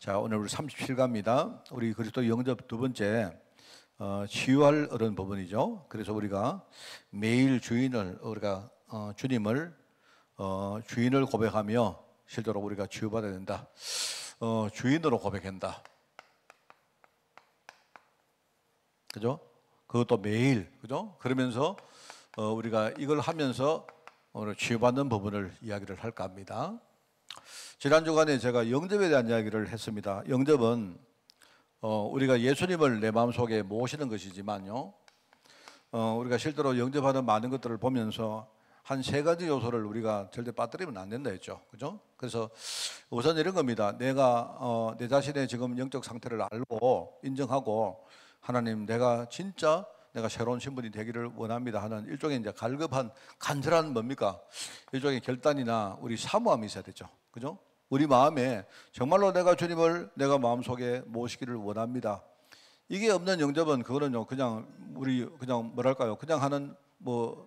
자, 오늘 우리 37가입니다. 우리 그리스도 영접 두 번째 치유할 어려운 부분이죠. 그래서 우리가 매일 우리가 주님을 주인을 고백하며 실제로 우리가 치유받아야 된다. 주인으로 고백한다. 그죠? 그것도 매일, 그죠? 그러면서 우리가 이걸 하면서 오늘 치유받는 부분을 이야기를 할까 합니다. 지난 주간에 제가 영접에 대한 이야기를 했습니다. 영접은 우리가 예수님을 내 마음속에 모시는 것이지만요, 우리가 실제로 영접하는 많은 것들을 보면서 한 세 가지 요소를 우리가 절대 빠뜨리면 안 된다 했죠. 그죠? 그래서 우선 이런 겁니다. 내가 내 자신의 지금 영적 상태를 알고 인정하고, 하나님, 내가 진짜 내가 새로운 신분이 되기를 원합니다 하는 일종의 이제 갈급한 간절한 뭡니까? 일종의 결단이나 우리 사모함이 있어야 되죠. 그죠? 우리 마음에 정말로 내가 주님을 내가 마음속에 모시기를 원합니다. 이게 없는 영접은 그거는요, 그냥 우리 그냥 뭐랄까요? 그냥 하는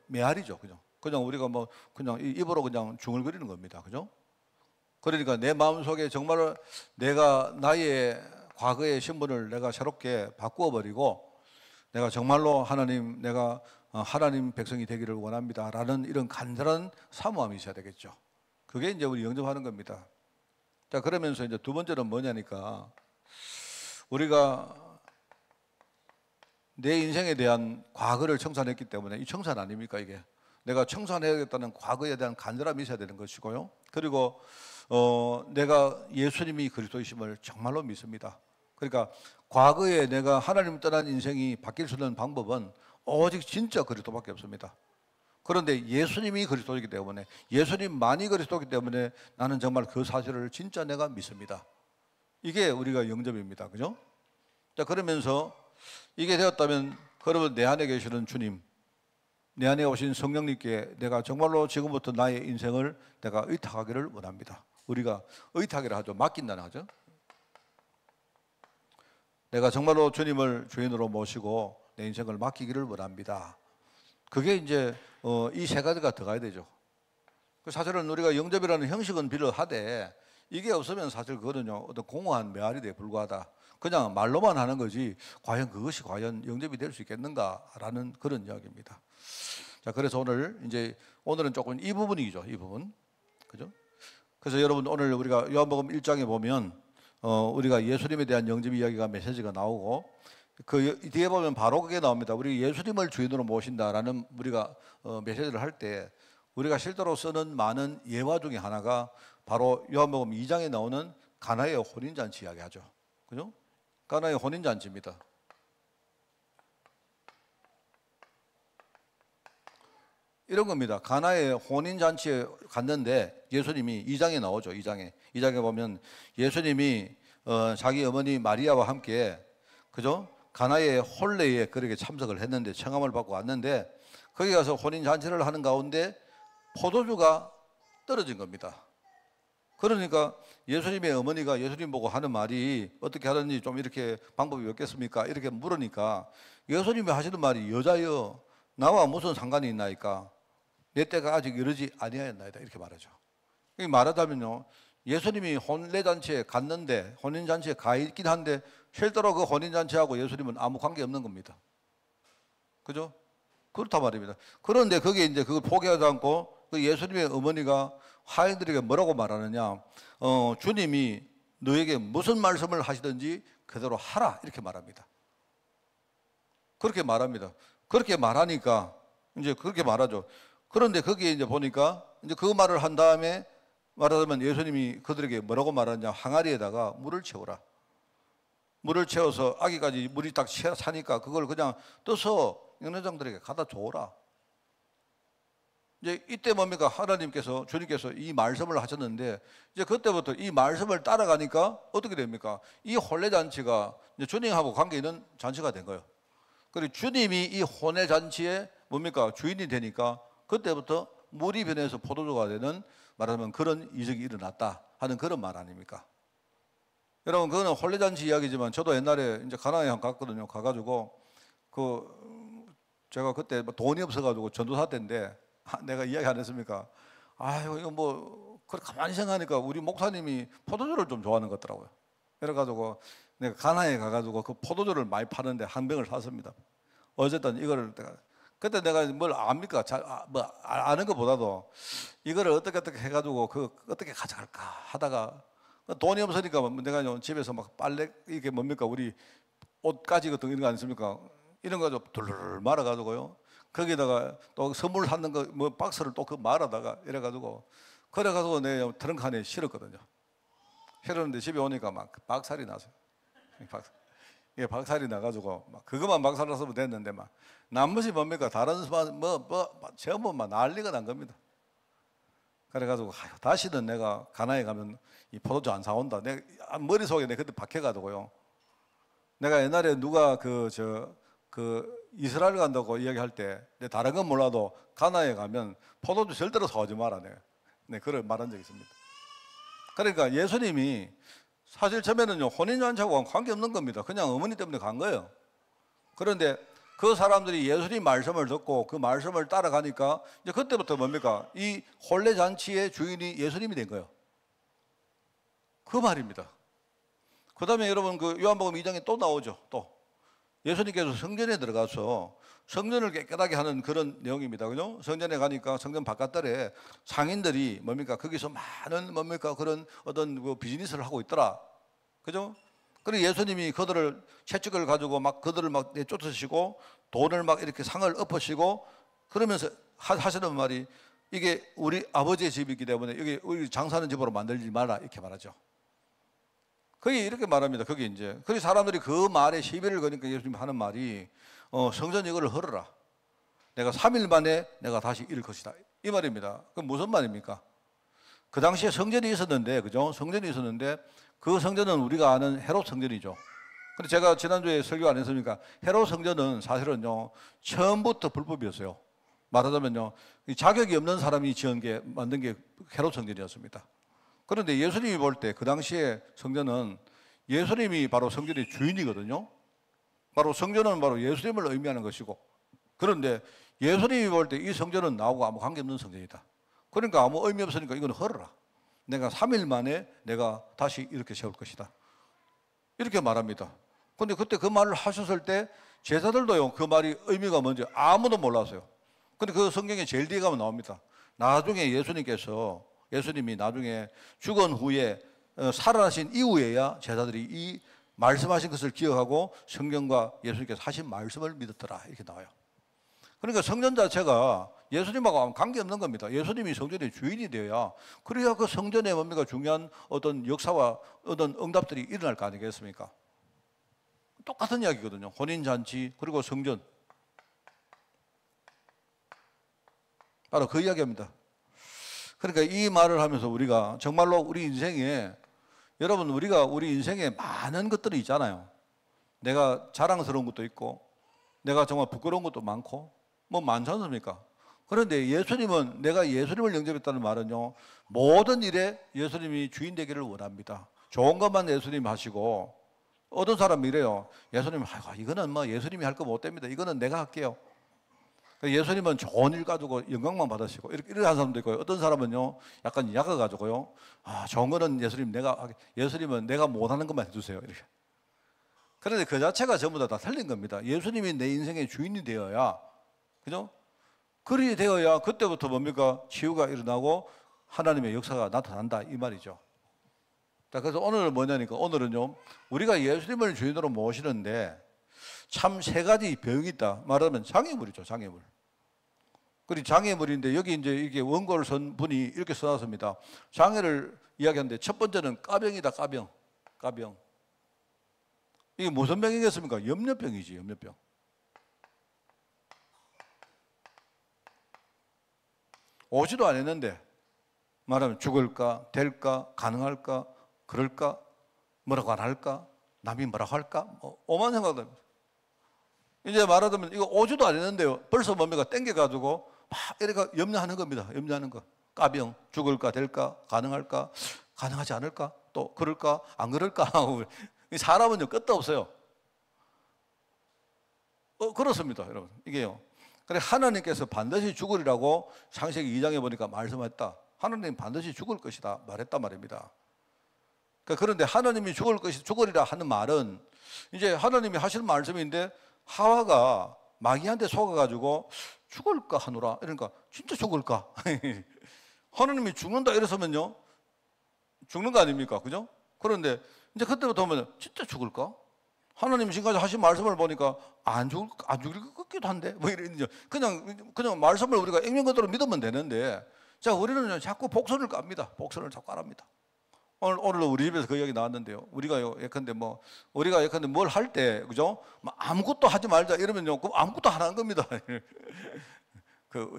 메아리죠. 그냥 우리가 그냥 입으로 그냥 중얼거리는 겁니다. 그죠? 그러니까 내 마음속에 정말 내가 나의 과거의 신분을 내가 새롭게 바꾸어 버리고, 내가 정말로 하나님, 내가 하나님 백성이 되기를 원합니다 라는 이런 간절한 사모함이 있어야 되겠죠. 그게 이제 우리 영접하는 겁니다. 자, 그러면서 이제 두 번째는 뭐냐니까, 우리가 내 인생에 대한 과거를 청산했기 때문에, 이 청산 아닙니까 이게? 내가 청산해야겠다는 과거에 대한 간절함이 있어야 되는 것이고요. 그리고 내가 예수님이 그리스도이심을 정말로 믿습니다. 그러니까 과거에 내가 하나님 떠난 인생이 바뀔 수 있는 방법은 오직 진짜 그리스도밖에 없습니다. 그런데 예수님이 그리스도이기 때문에, 예수님만이 그리스도이기 때문에 나는 정말 그 사실을 진짜 내가 믿습니다. 이게 우리가 영접입니다. 그죠? 자, 그러면서 이게 되었다면, 그러면 내 안에 계시는 주님, 내 안에 오신 성령님께 내가 정말로 지금부터 나의 인생을 내가 의탁하기를 원합니다. 우리가 의탁이라 하죠. 맡긴다는 하죠. 내가 정말로 주님을 주인으로 모시고 내 인생을 맡기기를 원합니다. 그게 이제 이 세 가지가 들어가야 되죠. 사실은 우리가 영접이라는 형식은 빌어하되, 이게 없으면 사실 그거는요, 어떤 공허한 메아리에 불과하다. 그냥 말로만 하는 거지, 과연 그것이 과연 영접이 될 수 있겠는가라는 그런 이야기입니다. 자, 그래서 오늘은 조금 이 부분이죠. 이 부분. 그죠? 그래서 여러분, 오늘 우리가 요한복음 1장에 보면 우리가 예수님에 대한 영접 이야기가 메시지가 나오고, 그 뒤에 보면 바로 그게 나옵니다. 우리 예수님을 주인으로 모신다라는 우리가 메시지를 할 때, 우리가 실제로 쓰는 많은 예화 중에 하나가 바로 요한복음 2장에 나오는 가나의 혼인잔치 이야기하죠. 그죠? 가나의 혼인잔치입니다. 이런 겁니다. 가나의 혼인잔치에 갔는데 예수님이 2장에 나오죠. 2장에 보면 예수님이 자기 어머니 마리아와 함께, 그죠? 가나의 혼례에 그렇게 참석을 했는데, 청함을 받고 왔는데, 거기 가서 혼인잔치를 하는 가운데 포도주가 떨어진 겁니다. 그러니까 예수님의 어머니가 예수님 보고 하는 말이 어떻게 하든지 좀 이렇게 방법이 없겠습니까? 이렇게 물으니까 예수님이 하시는 말이, 여자여 나와 무슨 상관이 있나이까? 내 때가 아직 이르지 아니하였나이다. 이렇게 말하죠. 말하자면요, 예수님이 혼례잔치에 갔는데, 혼인잔치에 가 있긴 한데 실제로 그 혼인잔치하고 예수님은 아무 관계 없는 겁니다. 그죠? 그렇단 말입니다. 그런데 거기에 이제 그걸 포기하지 않고 그 예수님의 어머니가 하인들에게 뭐라고 말하느냐, 주님이 너에게 무슨 말씀을 하시든지 그대로 하라, 이렇게 말합니다. 그렇게 말합니다. 그렇게 말하니까 이제 그렇게 말하죠. 그런데 거기에 이제 보니까 이제 그 말을 한 다음에, 말하자면 예수님이 그들에게 뭐라고 말하냐, 항아리에다가 물을 채우라. 물을 채워서 아기까지 물이 딱 차니까 그걸 그냥 떠서 연회장들에게 갖다 줘라. 이제 이때 뭡니까? 하나님께서, 주님께서 이 말씀을 하셨는데, 이제 그때부터 이 말씀을 따라가니까 어떻게 됩니까? 이 혼례잔치가 이제 주님하고 관계 있는 잔치가 된 거예요. 그리고 주님이 이 혼례잔치에 뭡니까? 주인이 되니까 그때부터 물이 변해서 포도주가 되는, 말하자면 그런 이적이 일어났다 하는 그런 말 아닙니까? 여러분, 그거는 혼례잔치 이야기지만 저도 옛날에 이제 가나에 갔거든요. 가가지고 제가 그때 돈이 없어가지고 전도사 때인데, 내가 이야기 안 했습니까? 아유, 이거 가만히 생각하니까 우리 목사님이 포도주를 좀 좋아하는 것 같더라고요. 이래가지고 내가 가나에 가가지고 그 포도주를 많이 파는데 한 병을 샀습니다. 어쨌든 이거를 그때 내가 뭘 압니까? 아는 것보다도 이거를 어떻게 해가지고 어떻게 가져갈까 하다가 돈이 없으니까 내가 집에서 막 빨래 이게 뭡니까? 우리 옷가지 같은 이런 거 아니습니까? 이런 거 좀 둘 말아가지고요. 거기다가 또 선물 사는 거 뭐 박스를 또 그 말아다가 이래가지고 그래가지고 내 트렁크 안에 실었거든요. 실었는데 집에 오니까 막 박살이 나서 이게 박살이 나가지고 막 그것만 박살 났으면 됐는데 막 나머지 뭡니까? 다른 전부 막 난리가 난 겁니다. 그래가지고 다시는 내가 가나에 가면 이 포도주 안 사온다. 내 머릿속에 내 그때 박혀가지고요. 내가 옛날에 누가 이스라엘 간다고 이야기할 때 다른 건 몰라도 가나에 가면 포도주 절대로 사오지 마라. 내가 그걸 말한 적이 있습니다. 그러니까 예수님이 사실 처음에는요 혼인잔치하고 관계없는 겁니다. 그냥 어머니 때문에 간 거예요. 그런데 그 사람들이 예수님 말씀을 듣고 그 말씀을 따라가니까 이제 그때부터 뭡니까? 이 혼례잔치의 주인이 예수님이 된 거예요. 그 말입니다. 그 다음에 여러분 그 요한복음 2장에 또 나오죠. 또 예수님께서 성전에 들어가서 성전을 깨끗하게 하는 그런 내용입니다. 그죠? 성전에 가니까 성전 바깥들에 상인들이 뭡니까? 거기서 많은 뭡니까? 그런 어떤 그 비즈니스를 하고 있더라. 그죠? 그리고 예수님이 그들을 채찍을 가지고 막 그들을 막 내쫓으시고 돈을 막 이렇게 상을 엎으시고 그러면서 하시는 말이 이게 우리 아버지의 집이기 때문에 여기 우리 장사하는 집으로 만들지 마라 이렇게 말하죠. 거기 이렇게 말합니다. 거기 이제 그리고 사람들이 그 말에 시비를 거니까 예수님이 하는 말이 성전 이거를 헐어라. 내가 3일 만에 내가 다시 이룰 것이다. 이 말입니다. 그 무슨 말입니까? 그 당시에 성전이 있었는데, 그죠? 성전이 있었는데 그 성전은 우리가 아는 헤롯 성전이죠. 근데 제가 지난주에 설교 안 했습니까? 헤롯 성전은 사실은요 처음부터 불법이었어요. 말하자면요 자격이 없는 사람이 만든 게 헤롯 성전이었습니다. 그런데 예수님이 볼 때 그 당시에 성전은 예수님이 바로 성전의 주인이거든요. 바로 성전은 바로 예수님을 의미하는 것이고, 그런데 예수님이 볼 때 이 성전은 나하고 아무 관계없는 성전이다. 그러니까 아무 의미 없으니까 이건 헐어라. 내가 3일 만에 내가 다시 이렇게 세울 것이다. 이렇게 말합니다. 그런데 그때 그 말을 하셨을 때 제자들도요 그 말이 의미가 뭔지 아무도 몰랐어요. 근데 그 성경에 제일 뒤에 가면 나옵니다. 나중에 예수님이 나중에 죽은 후에 살아나신 이후에야 제자들이 이 말씀하신 것을 기억하고 성경과 예수님께서 하신 말씀을 믿었더라 이렇게 나와요. 그러니까 성전 자체가 예수님하고 관계없는 겁니다. 예수님이 성전의 주인이 되어야 그래야 그 성전에 뭡니까 중요한 어떤 역사와 어떤 응답들이 일어날 거 아니겠습니까? 똑같은 이야기거든요. 혼인잔치 그리고 성전 바로 그 이야기입니다. 그러니까 이 말을 하면서 우리가 정말로 우리 인생에 여러분 우리 인생에 많은 것들이 있잖아요. 내가 자랑스러운 것도 있고 내가 정말 부끄러운 것도 많고 뭐 많지 않습니까? 그런데 예수님은 내가 예수님을 영접했다는 말은요 모든 일에 예수님이 주인 되기를 원합니다. 좋은 것만 예수님 하시고 어떤 사람이 이래요. 예수님 이거는 뭐 예수님이 할 거 못 됩니다. 이거는 내가 할게요. 예수님은 좋은 일 가지고 영광만 받으시고 이렇게 하는 사람도 있고요. 어떤 사람은요 약간 약을 가지고요 좋은 거는 예수님은 내가 못하는 것만 해주세요 이렇게. 그런데 그 자체가 전부 다 틀린 겁니다. 예수님이 내 인생의 주인이 되어야, 그죠? 그리 되어야 그때부터 뭡니까 치유가 일어나고 하나님의 역사가 나타난다 이 말이죠. 자, 그래서 오늘은 뭐냐니까 오늘은요 우리가 예수님을 주인으로 모시는데 참 세 가지 병이 있다. 말하면 장애물이죠, 장애물. 그리고 장애물인데 여기 이제 이게 원고를 쓴 분이 이렇게 써놨습니다. 장애를 이야기하는데 첫 번째는 까병이다, 까병. 이게 무슨 병이겠습니까? 염려병이지, 염려병. 오지도 않았는데 말하면 죽을까, 될까, 가능할까, 그럴까, 뭐라고 안 할까, 남이 뭐라고 할까, 오만 생각을 합니다. 이제 말하자면 이거 오지도 않았는데요 벌써 뭡니까 땡겨가지고 막 이렇게 염려하는 겁니다. 염려하는 거. 까병, 죽을까, 될까, 가능할까, 가능하지 않을까, 또 그럴까, 안 그럴까. 사람은요 끝도 없어요. 그렇습니다, 여러분. 이게요. 그래 하나님께서 반드시 죽으리라고 창세기 2장에 보니까 말씀했다. 하나님 반드시 죽을 것이다 말했단 말입니다. 그런데 하나님이 죽으리라 하는 말은 이제 하나님이 하시는 말씀인데 하와가 마귀한테 속아가지고 죽을까 하노라. 이러니까 진짜 죽을까? 하나님이 죽는다 이랬으면요 죽는 거 아닙니까? 그죠? 그런데 이제 그때부터 보면 진짜 죽을까? 하나님 지금까지 하신 말씀을 보니까 안 죽을 것 같기도 한데 뭐 이런 그냥 말씀을 우리가 읽는 것대로 믿으면 되는데 자 우리는 자꾸 복선을 깝니다. 복선을 자꾸 깔합니다. 오늘 우리 집에서 그 이야기 나왔는데요. 우리가 예컨대 뭘 할 때 그죠? 아무것도 하지 말자 이러면요 그럼 아무것도 안 하는 겁니다.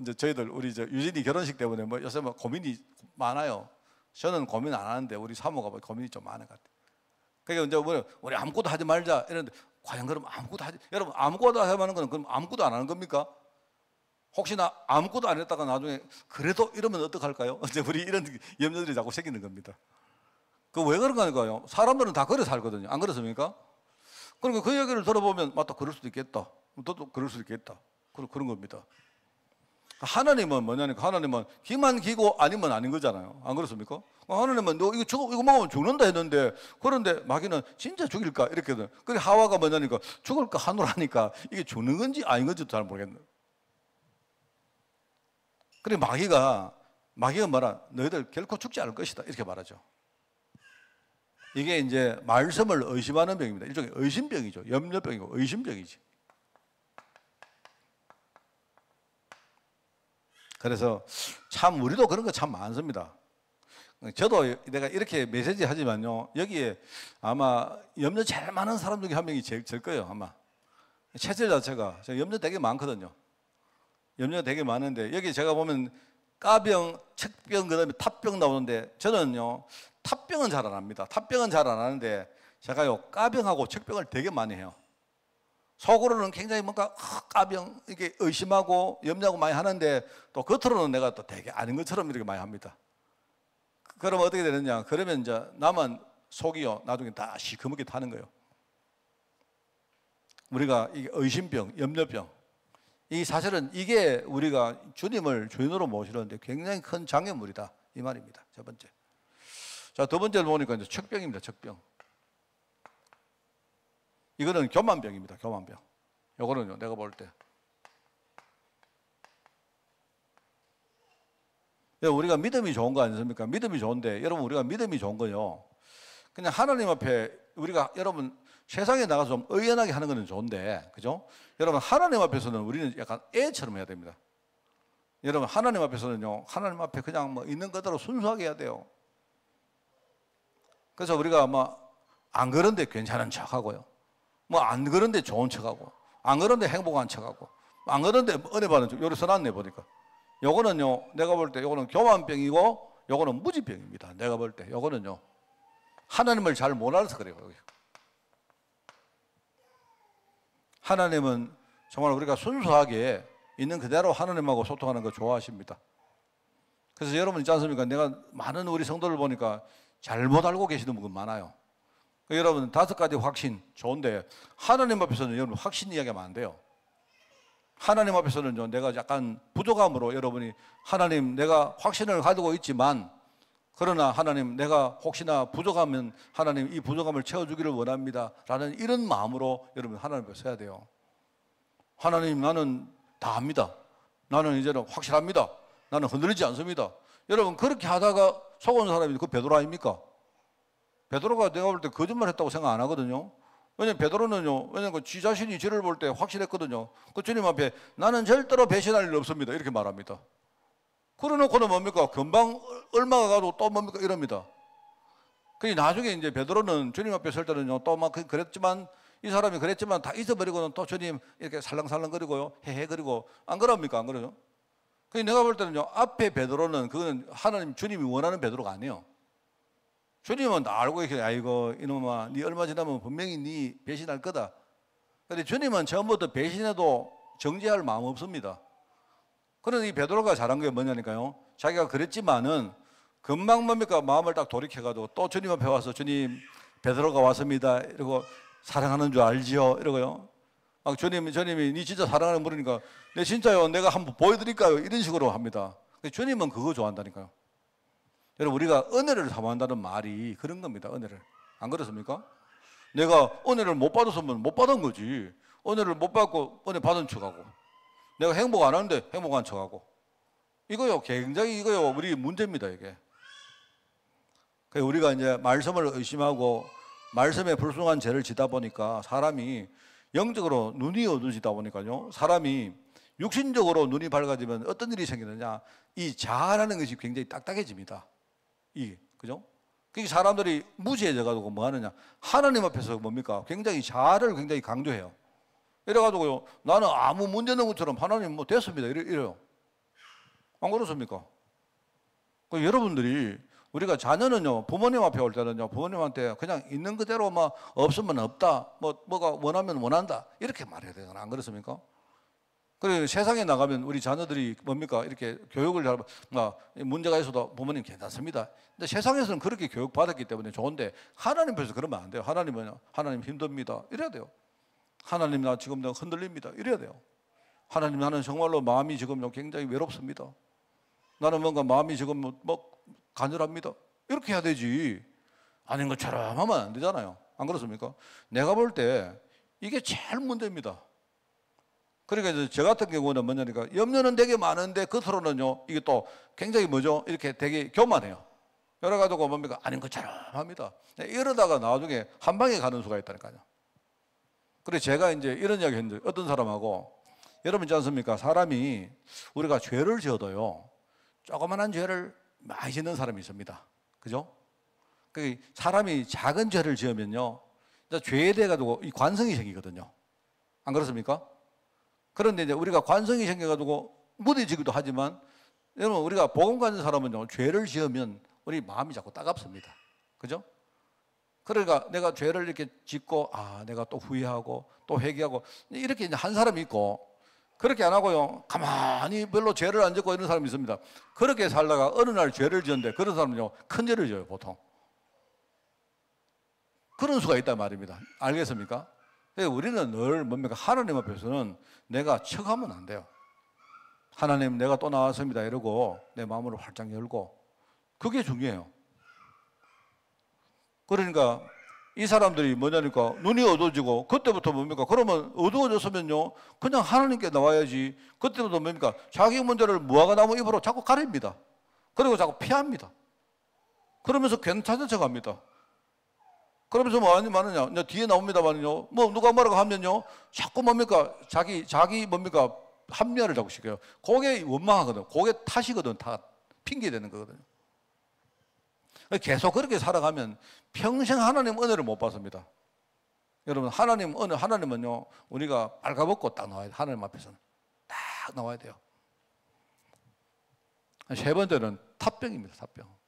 이제 저희들 우리 유진이 결혼식 때문에 뭐 요새 고민이 많아요. 저는 고민 안 하는데 우리 사모가 고민이 좀 많은 것 같아요. 그러니까 이제 우리 아무것도 하지 말자 이러는데 과연 그럼 여러분 아무것도 하자는 건 그럼 아무것도 안 하는 겁니까? 혹시나 아무것도 안 했다가 나중에 그래도 이러면 어떡할까요? 이제 우리 이런 염려들이 자꾸 생기는 겁니다. 그 왜 그런 거니까요? 사람들은 다 그래 살거든요. 안 그렇습니까? 그러니까 그 얘기를 들어보면 맞다 그럴 수도 있겠다. 또 그럴 수도 있겠다. 그런 겁니다. 하나님은 뭐냐니까 하나님은 기만 기고 아니면 아닌 거잖아요. 안 그렇습니까? 하나님은 너 이거 먹으면 죽는다 했는데 그런데 마귀는 진짜 죽일까 이렇게 그래 하와가 뭐냐니까 죽을까 하노라니까 이게 죽는 건지 아닌 건지도 잘 모르겠네. 그래 마귀가 말한 너희들 결코 죽지 않을 것이다 이렇게 말하죠. 이게 이제 말씀을 의심하는 병입니다. 일종의 의심병이죠. 염려병이고 의심병이지. 그래서 참 우리도 그런 거 참 많습니다. 저도 내가 이렇게 메시지 하지만요 여기에 아마 염려 제일 많은 사람 중에 한 명이 제일 거예요. 아마 체질 자체가 제가 염려 되게 많거든요. 염려가 되게 많은데 여기 제가 보면 까병, 척병, 그다음에 탑병 나오는데 저는요 탑병은 잘 안 합니다. 탑병은 잘 안 하는데 제가요 까병하고 척병을 되게 많이 해요. 속으로는 굉장히 뭔가 까병 이게 의심하고 염려하고 많이 하는데 또 겉으로는 내가 또 되게 아는 것처럼 이렇게 많이 합니다. 그러면 어떻게 되느냐? 그러면 이제 나만 속이요 나중에 다 시커멓게 타는 거예요. 우리가 이게 의심병, 염려병 이 사실은 이게 우리가 주님을 주인으로 모시는데 굉장히 큰 장애물이다 이 말입니다. 첫 번째. 자, 두 번째를 보니까 이제 척병입니다. 척병. 이거는 교만병입니다. 교만병. 요거는요 내가 볼 때 우리가 믿음이 좋은 거 아니십니까? 믿음이 좋은데 여러분 우리가 믿음이 좋은 거요 그냥 하나님 앞에 우리가 여러분 세상에 나가서 좀 의연하게 하는 거는 좋은데 그죠? 여러분 하나님 앞에서는 우리는 약간 애처럼 해야 됩니다. 여러분 하나님 앞에서는요 하나님 앞에 그냥 뭐 있는 그대로 순수하게 해야 돼요. 그래서 우리가 안 그런데 괜찮은 척하고요 안 그런데 좋은 척하고 안 그런데 행복한 척하고 안 그런데 은혜 받는 척 요렇게 써놨네 보니까 요거는요 내가 볼 때 요거는 교만병이고 요거는 무지병입니다. 내가 볼 때 요거는요 하나님을 잘 못 알아서 그래요. 하나님은 정말 우리가 순수하게 있는 그대로 하나님하고 소통하는 거 좋아하십니다. 그래서 여러분 있지 않습니까? 내가 많은 우리 성도를 보니까 잘못 알고 계시는 분이 많아요. 여러분 5가지 확신 좋은데 하나님 앞에서는 여러분 확신 이야기하면 안 돼요. 하나님 앞에서는요 내가 약간 부족함으로 여러분이 하나님 내가 확신을 가지고 있지만 그러나 하나님 내가 혹시나 부족하면 하나님 이 부족함을 채워주기를 원합니다 라는 이런 마음으로 여러분 하나님 앞에 서야 돼요. 하나님 나는 다 합니다. 나는 이제는 확실합니다. 나는 흔들리지 않습니다. 여러분 그렇게 하다가 속은 사람이 그 베드로 아닙니까? 베드로가 내가 볼 때 거짓말 했다고 생각 안 하거든요. 왜냐면 베드로는요 왜냐면 지 자신이 죄를 볼 때 확실했거든요. 그 주님 앞에 나는 절대로 배신할 일 없습니다 이렇게 말합니다. 그러놓고는 뭡니까? 금방 얼마가 가도 또 뭡니까? 이럽니다. 그 나중에 이제 베드로는 주님 앞에 설 때는요 또 막 그랬지만 이 사람이 그랬지만 다 잊어버리고는 또 주님 이렇게 살랑살랑거리고요 헤헤거리고 안 그럽니까? 안 그러죠? 그 내가 볼 때는요 앞에 베드로는 그거는 하나님 주님이 원하는 베드로가 아니에요. 주님은 다 알고 계세요. 아이고 이놈아 네 얼마 지나면 분명히 네 배신할 거다. 그런데 주님은 처음부터 배신해도 정죄할 마음 없습니다. 그런데 이 베드로가 잘한 게 뭐냐니까요 자기가 그랬지만은 금방 뭡니까 마음을 딱 돌이켜가지고 또 주님 앞에 와서 주님 베드로가 왔습니다 이러고 사랑하는 줄 알지요 이러고요 주님이 니 진짜 사랑하는 분이니까 네 진짜요 내가 한번 보여드릴까요 이런 식으로 합니다. 주님은 그거 좋아한다니까요. 여러분, 우리가 은혜를 사모한다는 말이 그런 겁니다. 은혜를. 안 그렇습니까? 내가 은혜를 못 받았으면 못 받은 거지. 은혜를 못 받고 은혜 받은 척하고, 내가 행복 안 하는데 행복한 척하고, 이거요, 굉장히 이거요, 우리 문제입니다, 이게. 그래서 우리가 이제 말씀을 의심하고 말씀에 불순한 죄를 지다 보니까 사람이 영적으로 눈이 어두워지다 보니까요, 사람이 육신적으로 눈이 밝아지면 어떤 일이 생기느냐, 이 자아라는 것이 굉장히 딱딱해집니다. 그죠? 그게 사람들이 무지해져가지고 뭐 하느냐, 하나님 앞에서 뭡니까? 굉장히 자아를 굉장히 강조해요. 이래가지고요, 나는 아무 문제 없는 것처럼 하나님 뭐 됐습니다. 이래요. 안 그렇습니까? 여러분들이, 우리가 자녀는요, 부모님 앞에 올 때는요, 부모님한테 그냥 있는 그대로 막 없으면 없다, 뭐가 원하면 원한다, 이렇게 말해야 되잖아. 안 그렇습니까? 그리고 세상에 나가면 우리 자녀들이 뭡니까? 이렇게 교육을 잘, 문제가 있어도 부모님 괜찮습니다. 근데 세상에서는 그렇게 교육받았기 때문에 좋은데, 하나님 앞에서 그러면 안 돼요. 하나님은요, 하나님 힘듭니다, 이래야 돼요. 하나님, 나 지금 내가 흔들립니다, 이래야 돼요. 하나님, 나는 정말로 마음이 지금 굉장히 외롭습니다. 나는 뭔가 마음이 지금 뭐 간절합니다, 이렇게 해야 되지. 아닌 것처럼 하면 안 되잖아요. 안 그렇습니까? 내가 볼 때 이게 제일 문제입니다. 그러니까 이제 저 같은 경우는 뭐냐니까, 염려는 되게 많은데 겉으로는요, 이게 또 굉장히 뭐죠? 이렇게 되게 교만해요. 그래가지고 뭡니까? 아닌 것처럼 합니다. 이러다가 나중에 한 방에 가는 수가 있다니까요. 그래서 제가 이제 이런 이야기 했는데, 어떤 사람하고, 여러분 있지 않습니까? 사람이, 우리가 죄를 지어도요, 조그만한 죄를 많이 짓는 사람이 있습니다. 그죠? 사람이 작은 죄를 지으면요, 죄에 대해 가지고 이 관성이 생기거든요. 안 그렇습니까? 그런데 이제 우리가 관성이 생겨가지고 무뎌지기도 하지만, 여러분, 우리가 복음 가진 사람은요, 죄를 지으면 우리 마음이 자꾸 따갑습니다. 그죠? 그러니까 내가 죄를 이렇게 짓고, 내가 또 후회하고 또 회개하고, 이렇게 이제 한 사람이 있고, 그렇게 안 하고요, 가만히 별로 죄를 안 짓고 이런 사람이 있습니다. 그렇게 살다가 어느 날 죄를 지었는데, 그런 사람은요, 큰 죄를 지어요, 보통. 그런 수가 있단 말입니다. 알겠습니까? 우리는 늘 뭡니까? 하나님 앞에서는 내가 척하면 안 돼요. 하나님, 내가 또 나왔습니다, 이러고 내 마음을 활짝 열고, 그게 중요해요. 그러니까 이 사람들이 뭐냐니까, 눈이 어두워지고, 그때부터 뭡니까? 그러면 어두워졌으면요, 그냥 하나님께 나와야지. 그때부터 뭡니까? 자기 문제를 무화과 나무 잎으로 자꾸 가립니다. 그리고 자꾸 피합니다. 그러면서 괜찮은 척 합니다. 그러면서 뭐 많으냐? 뒤에 나옵니다만요, 뭐 누가 뭐라고 하면요, 자꾸 뭡니까? 자기 뭡니까? 합리화를 자꾸 시켜요. 그게 원망하거든. 그게 탓이거든. 다 핑계대는 거거든요. 계속 그렇게 살아가면 평생 하나님 은혜를 못 받습니다. 여러분, 하나님 은혜, 하나님은요, 우리가 빨가벗고 딱 나와야 돼요. 하나님 앞에서는 딱 나와야 돼요. 세 번째는 탑병입니다. 탑병.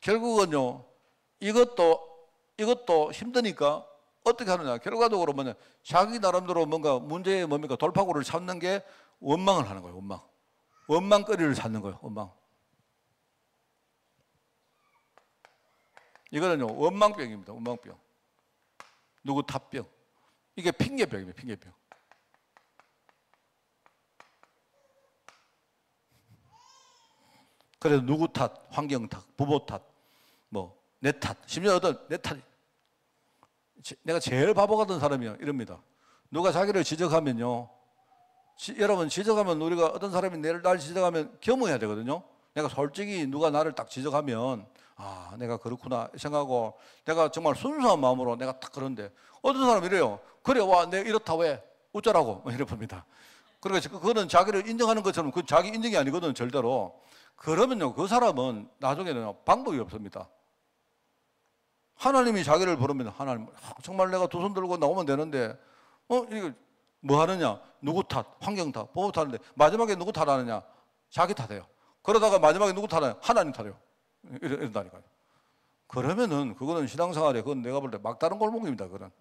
결국은요, 이것도 힘드니까 어떻게 하느냐. 결과적으로 뭐냐, 자기 나름대로 뭔가 문제에 뭡니까? 돌파구를 찾는 게 원망을 하는 거예요. 원망거리를 찾는 거예요. 원망. 이거는요, 원망병입니다. 원망병. 누구 탓병. 이게 핑계병입니다. 핑계병. 그래서 누구 탓, 환경 탓, 부모 탓, 내 탓, 심지어 내 탓. 내가 제일 바보 같은 사람이요, 이럽니다. 누가 자기를 지적하면요, 여러분, 지적하면, 우리가 어떤 사람이 날 지적하면 겸허해야 되거든요. 내가 솔직히 누가 나를 딱 지적하면, 내가 그렇구나 생각하고, 내가 정말 순수한 마음으로 내가 딱 그런데, 어떤 사람이 이래요. 그래, 내가 이렇다, 왜? 어쩌라고? 이럽니다. 그러니까 그거는 자기를 인정하는 것처럼, 그 자기 인정이 아니거든, 절대로. 그러면요, 그 사람은 나중에는 방법이 없습니다. 하나님이 자기를 부르면, 하나님, 정말 내가 두 손 들고 나오면 되는데, 이거 뭐 하느냐? 누구 탓, 환경 탓, 부모 탓인데, 마지막에 누구 탓하느냐? 자기 탓해요. 그러다가 마지막에 누구 탓하냐? 하나님 탓해요. 이런다니까요. 그러면은 그거는 신앙생활에, 그건 내가 볼 때 막다른 골목입니다. 그건.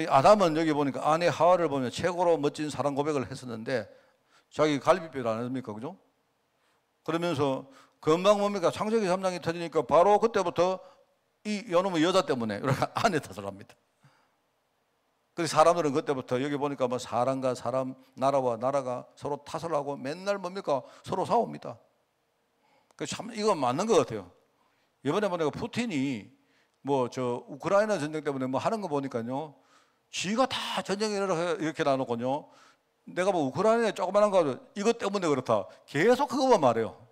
아담은 여기 보니까 아내 하와를 보면 최고로 멋진 사랑 고백을 했었는데, 자기 갈비뼈를 안 했습니까? 그죠? 그러면서 금방 뭡니까? 창세기 3장이 터지니까 바로 그때부터 이 요놈의 여자 때문에 아내 탓을 합니다. 그래서 사람들은 그때부터 여기 보니까 뭐 사람과 사람, 나라와 나라가 서로 탓을 하고 맨날 뭡니까? 서로 싸웁니다. 그 참 이거 맞는 것 같아요. 이번에 보니까 푸틴이 뭐 저 우크라이나 전쟁 때문에 뭐 하는 거 보니까요, 지가 다 전쟁에 이렇게 나누고요, 내가 뭐 우크라이나에 조그만한 거 이것 때문에 그렇다 계속 그것만 말해요.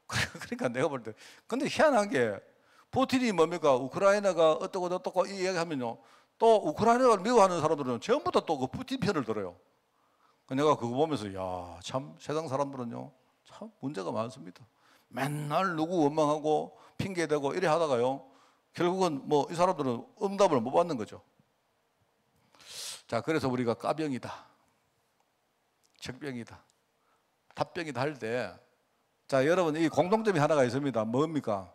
그러니까 내가 볼 때, 근데 희한한 게 푸틴이 뭡니까? 우크라이나가 어떻고 이 이야기하면요, 또 우크라이나를 미워하는 사람들은 전부 다 또 그 푸틴 편을 들어요. 내가 그거 보면서 야, 참 세상 사람들은요 참 문제가 많습니다. 맨날 누구 원망하고 핑계대고 이래 하다가요, 결국은 뭐 이 사람들은 응답을 못 받는 거죠. 자, 그래서 우리가 까병이다, 적병이다, 탑병이다 할 때, 자, 여러분 이 공통점이 하나가 있습니다. 뭡니까?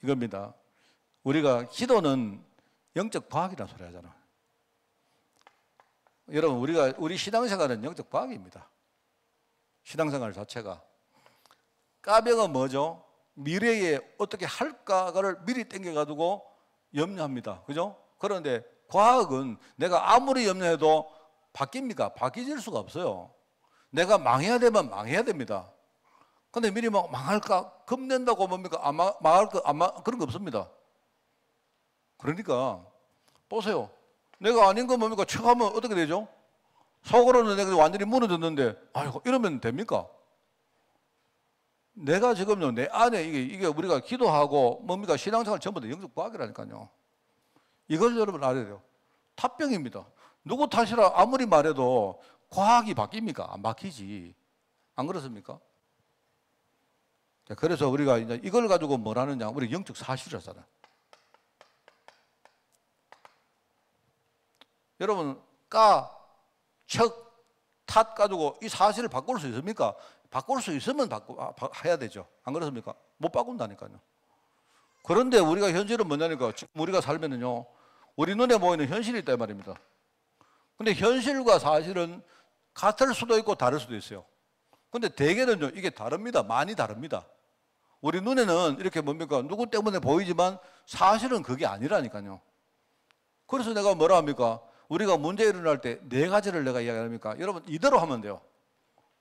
이겁니다. 우리가 기도는 영적 과학이라는 소리 하잖아. 여러분, 우리 신앙생활은 영적 과학입니다. 신앙생활 자체가. 까병은 뭐죠? 미래에 어떻게 할까를 미리 땡겨가지고 염려합니다. 그죠? 그런데 과학은 내가 아무리 염려해도 바뀝니까? 바뀌질 수가 없어요. 내가 망해야 되면 망해야 됩니다. 근데 미리 막 망할까? 겁낸다고 뭡니까? 망할까? 그런 거 없습니다. 그러니까 보세요. 내가 아닌 거 뭡니까? 척하면 어떻게 되죠? 속으로는 내가 완전히 무너졌는데, 아이고, 이러면 됩니까? 내가 지금요, 내 안에 이게 우리가 기도하고 뭡니까? 신앙생활 전부 다 영적 과학이라니까요. 이걸 여러분 알아야 돼요. 탑병입니다. 누구 탓이라 아무리 말해도 과학이 바뀝니까? 안 바뀌지. 안 그렇습니까? 자, 그래서 우리가 이제 이걸 가지고 뭘 하느냐? 우리 영적 사실이잖아요. 여러분, 척, 탓 가지고 이 사실을 바꿀 수 있습니까? 바꿀 수 있으면 해야 되죠. 안 그렇습니까? 못 바꾼다니까요. 그런데 우리가 현실은 뭐냐니까, 지금 우리가 살면은요, 우리 눈에 보이는 현실이 있단 말입니다. 근데 현실과 사실은 같을 수도 있고 다를 수도 있어요. 근데 대개는요, 이게 다릅니다. 많이 다릅니다. 우리 눈에는 이렇게 뭡니까? 누구 때문에 보이지만 사실은 그게 아니라니까요. 그래서 내가 뭐라 합니까? 우리가 문제 일어날 때 네 가지를 내가 이야기합니까? 여러분, 이대로 하면 돼요.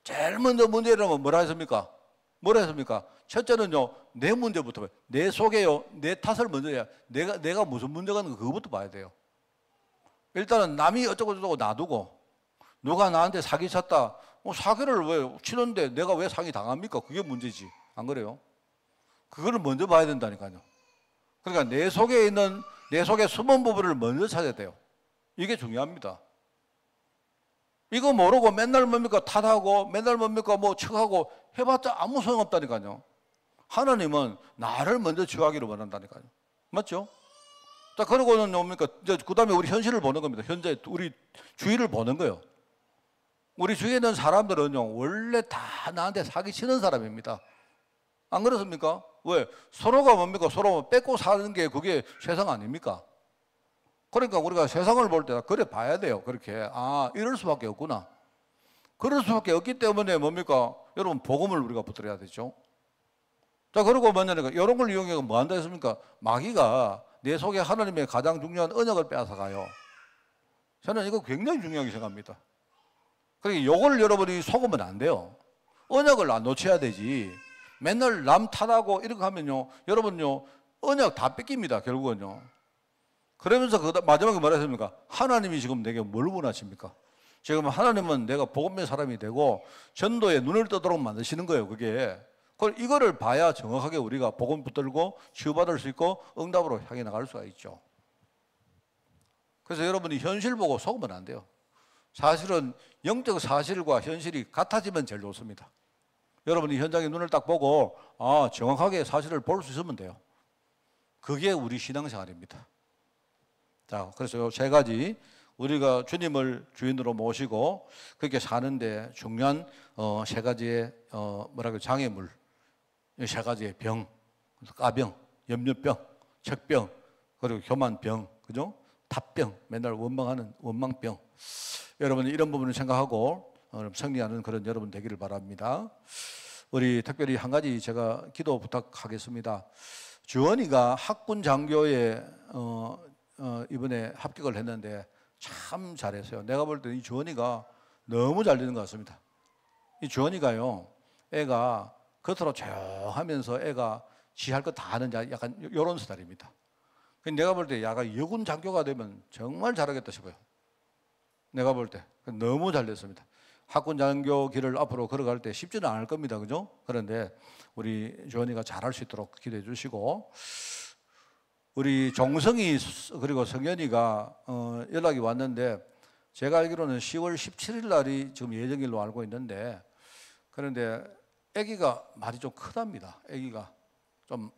제일 먼저 문제 일어나면 뭐라 했습니까? 뭐라 했습니까? 첫째는요, 내 문제부터 봐요. 내 속에요, 내 탓을 먼저 해야, 내가 무슨 문제가 있는가 그거부터 봐야 돼요. 일단은 남이 어쩌고저쩌고 놔두고, 누가 나한테 사기 쳤다, 사기를 왜 치는데 내가 왜 사기 당합니까? 그게 문제지. 안 그래요? 그거를 먼저 봐야 된다니까요. 그러니까 내 속에 숨은 부분을 먼저 찾아야 돼요. 이게 중요합니다. 이거 모르고 맨날 뭡니까? 탓하고 맨날 뭡니까? 뭐 척하고 해봤자 아무 소용없다니까요. 하나님은 나를 먼저 치유하기를 원한다니까요. 맞죠? 자, 그러고는 뭡니까? 이제 그 다음에 우리 현실을 보는 겁니다. 현재 우리 주위를 보는 거예요. 우리 주위에 있는 사람들은요, 원래 다 나한테 사기치는 사람입니다. 안 그렇습니까? 왜? 서로가 뭡니까? 서로 뺏고 사는 게 그게 세상 아닙니까? 그러니까 우리가 세상을 볼 때 그래 봐야 돼요. 그렇게. 아, 이럴 수밖에 없구나. 그럴 수밖에 없기 때문에 뭡니까? 여러분, 복음을 우리가 붙들어야 되죠. 자, 그리고 뭐냐니까, 이런 걸 이용해서 뭐 한다 했습니까? 마귀가 내 속에 하나님의 가장 중요한 언약을 빼앗아가요. 저는 이거 굉장히 중요하게 생각합니다. 그러니까 이걸 여러분이 속으면 안 돼요. 언약을 안 놓쳐야 되지. 맨날 남 탓하고 이렇게 하면요, 여러분요, 언약 다 뺏깁니다, 결국은요. 그러면서 마지막에 뭐라 했습니까? 하나님이 지금 내게 뭘 원하십니까? 지금 하나님은 내가 복음의 사람이 되고 전도에 눈을 뜨도록 만드시는 거예요, 그게. 이거를 봐야 정확하게 우리가 복음 붙들고 치유받을 수 있고 응답으로 향해 나갈 수가 있죠. 그래서 여러분이 현실 보고 속으면 안 돼요. 사실은 영적 사실과 현실이 같아지면 제일 좋습니다. 여러분이 현장에 눈을 딱 보고 정확하게 사실을 볼 수 있으면 돼요. 그게 우리 신앙생활입니다. 자, 그래서 요 세 가지 우리가 주님을 주인으로 모시고 그렇게 사는데 중요한 세 가지의 장애물, 이 세 가지의 병, 까병, 염려병, 척병, 그리고 교만병, 그죠? 탑병, 맨날 원망하는 원망병. 여러분 이런 부분을 생각하고 승리하는 그런 여러분 되기를 바랍니다. 우리 특별히 한 가지 제가 기도 부탁하겠습니다. 주원이가 학군 장교에 이번에 합격을 했는데 참 잘했어요. 내가 볼 때 이 주원이가 너무 잘 되는 것 같습니다. 이 주원이가요, 애가 겉으로 조용하면서 애가 지 할 거 다 하는 약간 이런 스타일입니다. 내가 볼 때 야가 여군 장교가 되면 정말 잘하겠다 싶어요. 내가 볼 때 너무 잘 됐습니다. 학군 장교 길을 앞으로 걸어갈 때 쉽지는 않을 겁니다, 그죠? 그런데 우리 주원이가 잘할 수 있도록 기도해 주시고, 우리 종성이 그리고 성현이가 연락이 왔는데, 제가 알기로는 10월 17일 날이 지금 예정일로 알고 있는데, 그런데 아기가 말이 좀 크답니다. 아기가 좀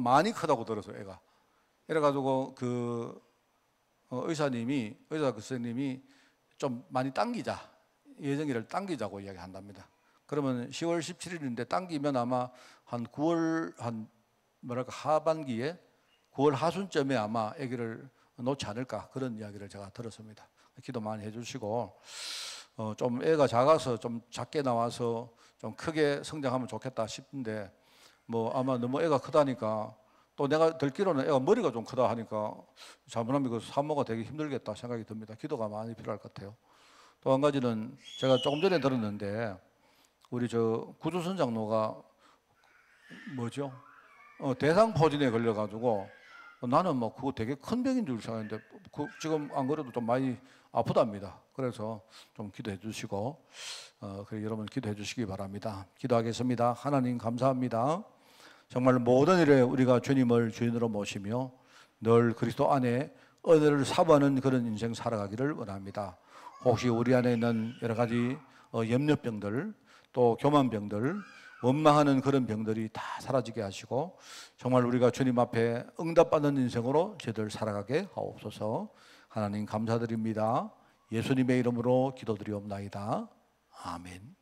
많이 크다고 들었어요, 애가. 그래가지고 의사 선생님이 좀 많이 당기자, 예정일을 당기자고 이야기한답니다. 그러면 10월 17일인데 당기면 아마 한 9월 하반기에 9월 하순쯤에 아마 아기를 놓지 않을까, 그런 이야기를 제가 들었습니다. 기도 많이 해주시고, 좀 애가 작아서 좀 작게 나와서 좀 크게 성장하면 좋겠다 싶은데, 아마 너무 애가 크다니까, 또 내가 듣기로는 애가 머리가 좀 크다 하니까 잘못하면 그 산모가 되게 힘들겠다 생각이 듭니다. 기도가 많이 필요할 것 같아요. 또 한 가지는 제가 조금 전에 들었는데, 우리 구주선 장로가 대상포진에 걸려가지고, 나는 그거 되게 큰 병인 줄 생각했는데 지금 안 그래도 좀 많이 아프답니다. 그래서 좀 기도해 주시고, 여러분 기도해 주시기 바랍니다. 기도하겠습니다. 하나님 감사합니다. 정말 모든 일에 우리가 주님을 주인으로 모시며 늘 그리스도 안에 은혜를 사모하는 그런 인생 살아가기를 원합니다. 혹시 우리 안에 있는 여러 가지 염려병들, 또 교만병들, 원망하는 그런 병들이 다 사라지게 하시고, 정말 우리가 주님 앞에 응답받는 인생으로 저희들 살아가게 하옵소서. 하나님 감사드립니다. 예수님의 이름으로 기도드리옵나이다. 아멘.